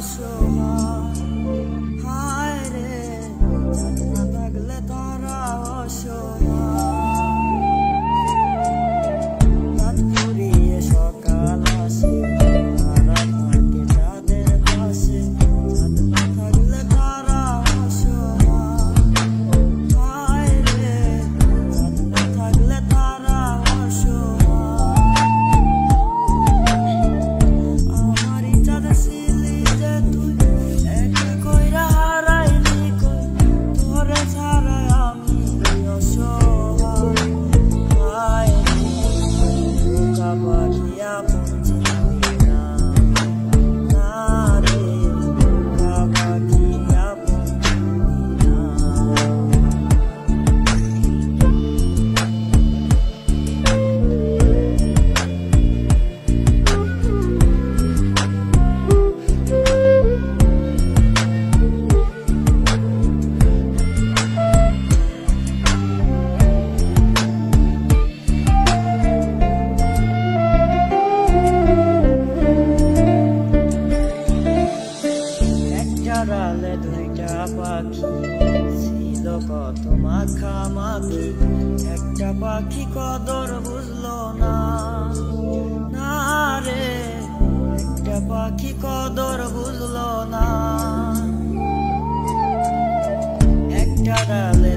অসহায় হায় রে চাঁদ না থাকলে তারা অসহায় রাত ফুরিয়ে সকাল আসে তারা থাকে চাঁদের পাশে চাঁদ না থাকলে তারা অসহায় হায় রে চাঁদ না থাকলে তারা অসহায় আমারই চাঁদ ছিলি যে তুই একা কইরা হারাইলি কই তোরে ছাড়া আমি অসহায় হায় বোকা পাখি আপন চিনি না না রে বোকা পাখি আপন চিনি না ডালে দুইটা পাখি ছিল কত মাখামাখি একটা পাখি কদর বুঝলো না না রে একটা পাখি কদর বুঝলো না একটা ডালে